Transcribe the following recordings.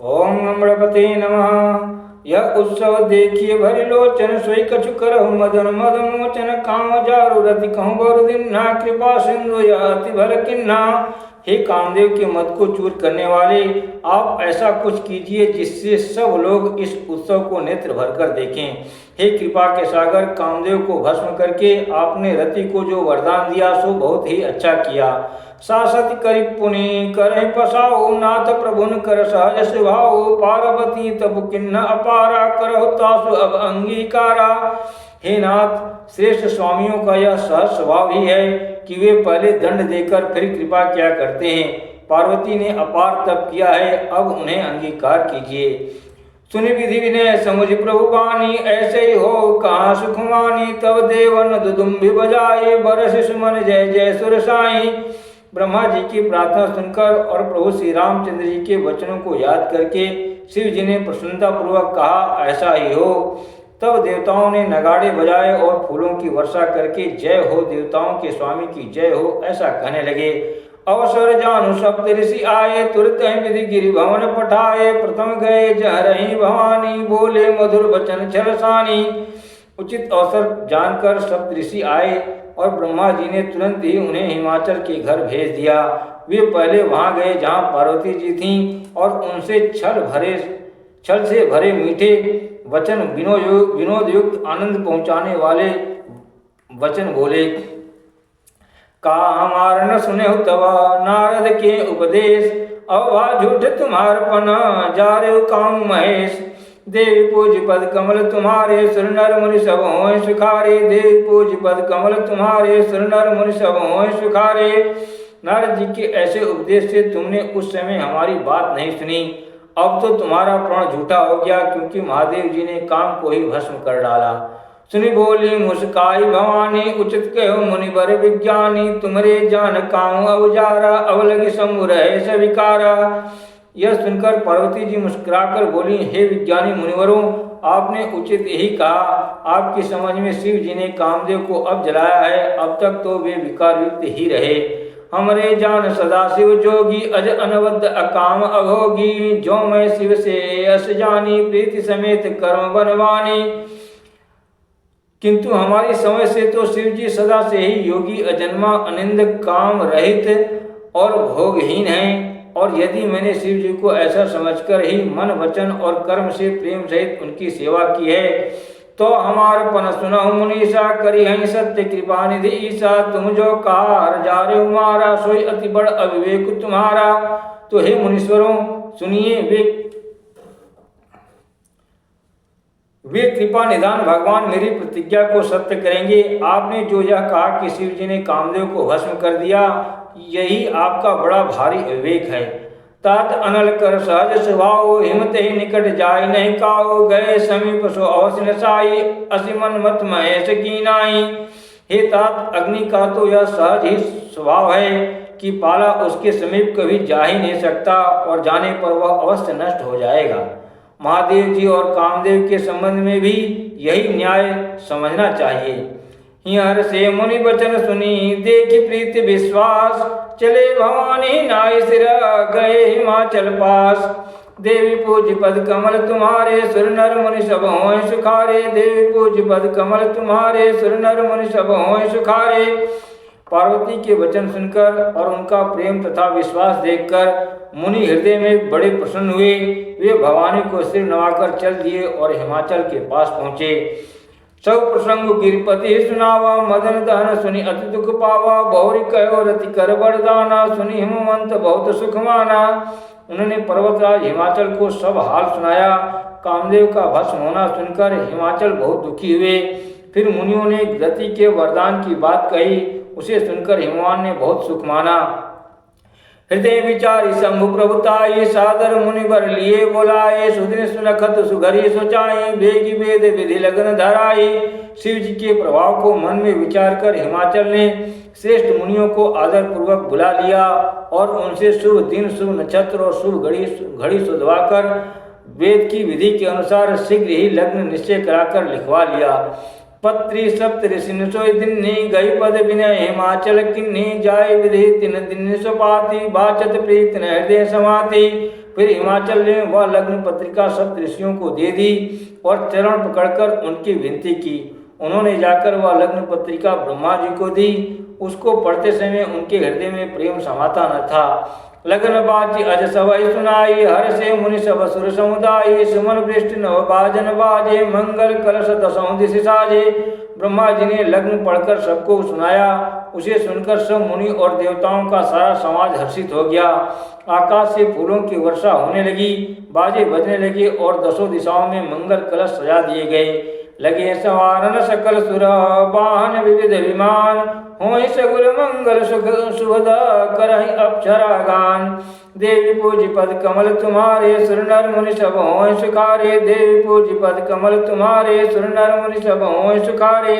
ओम नमृपते नमः। यह उत्सव देखिए भरि लोचन, सोई कछु करहु मदन मद मोचन। काम जारु रति कहूँ बर दिन्हा, कृपा सिंधु यह अति भर किन्हा। हे कामदेव के मद को चूर करने वाले, आप ऐसा कुछ कीजिए जिससे सब लोग इस उत्सव को नेत्र भरकर देखें। हे कृपा के सागर, कामदेव को भस्म करके आपने रति को जो वरदान दिया सो बहुत ही अच्छा किया। सासत करि पुनि करहि पसाओ, नाथ प्रभुन कर सहज स्वभाव। पार्वती तब किन्न अपारा, करहु तासु अब अंगीकारा। हे नाथ, श्रेष्ठ स्वामियों का यह सहज स्वभाव ही है कि वे पहले दंड देकर फिर कृपा किया करते हैं। पार्वती ने अपार तप किया है, अब उन्हें अंगीकार कीजिए। सुनि विधि विनय समुझ प्रभु बानी, ऐसे ही हो कहाँ सुखमानी। तब देवन दुदुम्भि बजाए, बरस सुमन जय जय सुर साई। ब्रह्मा जी की प्रार्थना सुनकर और प्रभु श्री रामचंद्र जी के वचनों को याद करके शिव जी ने प्रसन्नतापूर्वक कहा, ऐसा ही हो। तब देवताओं ने नगाड़े बजाए और फूलों की वर्षा करके जय हो देवताओं के स्वामी की जय हो ऐसा कहने लगे। अवसर जानु सप्त ऋषि आए, तुरत विधि गिरि भवन पठाए। प्रथम गए जह रही भवानी, बोले मधुर वचन छलसानी। उचित अवसर जानकर सप्त ऋषि आए और ब्रह्मा जी ने तुरंत ही उन्हें हिमाचल के घर भेज दिया। वे पहले वहां गए जहां पार्वती जी थीं और उनसे छल से भरे मीठे वचन, विनोद युक्त आनंद पहुंचाने वाले वचन बोले। का हमार न सुने तवा नारद के उपदेश, अवा झूठ तुम्हार पना जा रे काम महेश। देवी पूज पद कमल तुम्हारे, सुर नर मुनि सब होय सुखारे। देवी पूज पद कमल तुम्हारे, सुर नर मुनि सब होय सुखारे। नारद जी के ऐसे उपदेश से तुमने उस समय हमारी बात नहीं सुनी। अब तो तुम्हारा प्रण झूठा हो गया, क्योंकि महादेव जी ने काम को ही भस्म कर डाला। सुनी बोली मुस्काई भवानी, उचित कहो मुनिवर विज्ञानी। तुमरे जान काम अवजारा, अब लगी शंभु रहे सविकारा। यह सुनकर पार्वती जी मुस्कुराकर बोली, हे विज्ञानी मुनिवरों, आपने उचित यही कहा। आपकी समझ में शिव जी ने कामदेव को अब जलाया है, अब तक तो वे विकार युक्त ही रहे। हमरे जान सदा शिव जोगी, अज अनवद्य अकाम अभोगी। जो मैं शिव से अस जानी, प्रीति समेत कर्म बनवानी। किंतु हमारी समझ से तो शिव जी सदा से ही योगी, अजन्मा, अनिंद, काम रहित और भोगहीन हैं। और यदि मैंने शिव जी को ऐसा समझकर ही मन, वचन और कर्म से प्रेम सहित उनकी सेवा की है, तो हमार पन सुनहु मुनीसा, करी हई सत्य कृपा निधि ईसा। तुम जो कार जा रे मारा, सोई अति बड़ अविवेक तुम्हारा। तो हे मुनीश्वरों सुनिए, वे कृपा निधान भगवान मेरी प्रतिज्ञा को सत्य करेंगे। आपने जो यह कहा कि शिव जी ने कामदेव को भस्म कर दिया, यही आपका बड़ा भारी विवेक है। तात अनल कर सहज स्वभाव, हिमत ही निकट जाय नहीं काओ। गए समीप सो अवश्य नसाई, असिमन मत महेश कीनाई। हे तात, अग्नि का तो यह सहज ही स्वभाव है कि पाला उसके समीप कभी जा ही नहीं सकता, और जाने पर वह अवश्य नष्ट हो जाएगा। महादेव जी और कामदेव के संबंध में भी यही न्याय समझना चाहिए। हियर से मुनि वचन सुनी, देखी प्रीति विश्वास। चले भवानी नाय सिर, गए हिमाचल पास। देवी पूज पद कमल तुम्हारे, सुर नर मुनि सब होय सुखारे। देवी पूज पद कमल तुम्हारे, सुर नर मुनि सब होय सुखारे। पार्वती के वचन सुनकर और उनका प्रेम तथा विश्वास देखकर मुनि हृदय में बड़े प्रसन्न हुए। वे भवानी को सिर नवाकर चल दिए और हिमाचल के पास पहुँचे। सब प्रसंग गिरिपति सुनावा, मदन दहन सुनि अति दुख पावा। बहुरी कहो रति कर बरदाना, सुनि हिमवंत बहुत सुख माना। उन्होंने पर्वतराज हिमाचल को सब हाल सुनाया। कामदेव का भस्म होना सुनकर हिमाचल बहुत दुखी हुए। फिर मुनियों ने रति के वरदान की बात कही, उसे सुनकर हिमवान ने बहुत सुख माना। हृदय विचारी शंभु प्रभुताई, सादर मुनिवर लिए बोलाए। सुदिन सुनखत सुघरी सोचाई, बेगी वेद विधि लगन धराई। शिव जी के प्रभाव को मन में विचार कर हिमाचल ने श्रेष्ठ मुनियों को आदर पूर्वक बुला लिया और उनसे शुभ दिन, शुभ नक्षत्र और शुभ घड़ी सुधवाकर वेद की विधि के अनुसार शीघ्र ही लग्न निश्चय कराकर लिखवा लिया। पत्री सप्त ऋषि सोई दिन्नी, गई पद विनय हिमाचल किन्नी। जाय विधि तिन दिन सुपाति, बाचत प्रीत न हृदय समाति। फिर हिमाचल ने वह लग्न पत्रिका सब ऋषियों को दे दी और चरण पकड़कर उनकी विनती की। उन्होंने जाकर वह लग्न पत्रिका ब्रह्मा जी को दी। उसको पढ़ते समय उनके हृदय में प्रेम समाता न था। लगन बाजी अज सवै सुनाई, हर से मुनि सब सुर समुदाय, सुमन वृष्टि नव बाजन बाजे, मंगल कलश दसों दिश साजे। ब्रह्मा जी ने लग्न पढ़कर सबको सुनाया। उसे सुनकर सब मुनि और देवताओं का सारा समाज हर्षित हो गया। आकाश से फूलों की वर्षा होने लगी, बाजे बजने लगे और दसों दिशाओं में मंगल कलश सजा दिए गए। लगे सवारन सकल सुर, वाहन विविध विमान, होय सगुल मंगल सुभदा, करहि अप्सरा गान। देवी पूज पद कमल तुम्हारे, सुर नर मुनि सब होय सुखारे। देवी पूज पद कमल तुम्हारे, सुर नर मुनि सब होय सुखारे।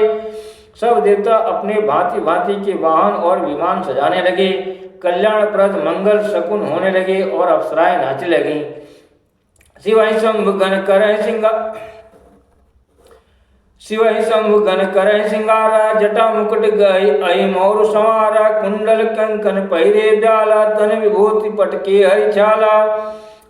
सब देवता अपने भांति भांति के वाहन और विमान सजाने लगे। कल्याणप्रद मंगल शकुन होने लगे और अप्सराएं नाचने लगी। शिवहि शंभु गण करहि सिंगार, शिवहि शंभु गण करहि सिंगारा, जटा मुकुट गई अहि मोर संवारा। कुंडल कंकन पहिरे ब्याला, तन विभूति पटके हरि छाला।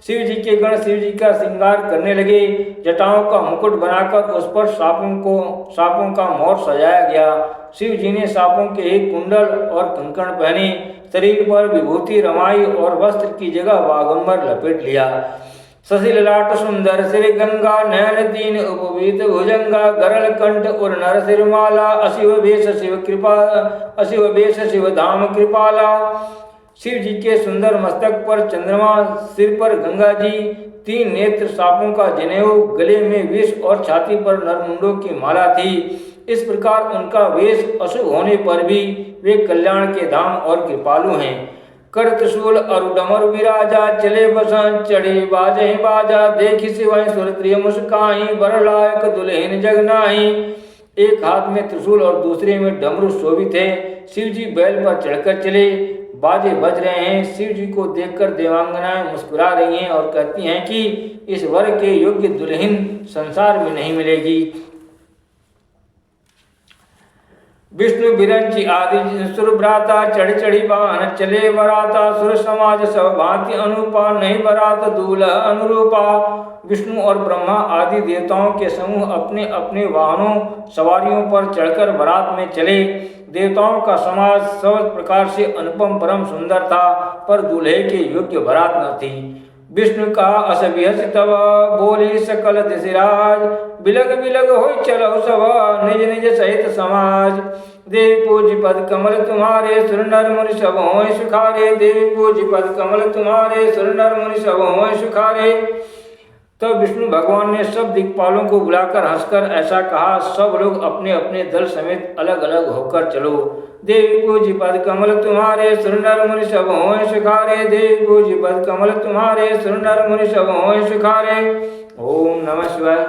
शिव जी के गण शिव जी का श्रृंगार करने लगे। जटाओं का मुकुट बनाकर उस पर सांपों का मोर सजाया गया। शिव जी ने सांपों के एक कुंडल और कंकण पहने, शरीर पर विभूति रमाई और वस्त्र की जगह बागंबर लपेट लिया। शशि ललाट सुंदर श्री गंगा, नयन दीन उपवीत भुजंगा। गरल कंठ और नर सिरमाला, अशिव वेश शिव कृपा, अशिव वेश शिव धाम कृपाला। शिव जी के सुंदर मस्तक पर चंद्रमा, सिर पर गंगा जी, 3 नेत्र, सांपों का जनेऊ, गले में विष और छाती पर नरमुंडों की माला थी। इस प्रकार उनका वेश अशुभ होने पर भी वे कल्याण के धाम और कृपालु हैं। कर त्रिशूल अरु डमर विराजा, चले बसन चढ़े बाजे बाजा। देखी शिवहि सुरत्रिय मुस्काई, बर लायक दुल्हन जग नाही। एक हाथ में त्रिशूल और दूसरे में डमरू शोभित है। शिव जी बैल पर चढ़कर चले, बाजे बज रहे हैं। शिव जी को देखकर देवांगनाएं मुस्कुरा रही हैं और कहती हैं कि इस वर के योग्य दुल्हन संसार में नहीं मिलेगी। विष्णु बिरंची आदि सुर भ्राता, चढ़ चढ़ी वाहन चले बराता। सुर समाज सब भांति अनुपा, नहीं बरात दूल्हा अनुरूपा। विष्णु और ब्रह्मा आदि देवताओं के समूह अपने अपने वाहनों सवारियों पर चढ़कर बारात में चले। देवताओं का समाज सब प्रकार से अनुपम परम सुंदर था, पर दूल्हे के योग्य बारात न थी। विष्णु का अस बिहस तब, बोली सकल दिशराज। बिलग बिलग होय चलो सब, निज निज सहित समाज। देवी पूज पद कमल तुम्हारे, सुर नर मुनि सब होय सुखारे। देवी पूज पद कमल तुम्हारे, सुर नर मुनि सब होय सुखारे। तब विष्णु भगवान ने सब दिक्पालों को बुलाकर हंसकर ऐसा कहा, सब लोग अपने अपने दल समेत अलग अलग होकर चलो। देवी पूज पद कमल तुम्हारे, सुर नर मुनि सब होय सुखारे। देवी पूज पद कमल तुम्हारे, सुर नर मुनि सब होय सुखारे। ओम नमः शिवाय।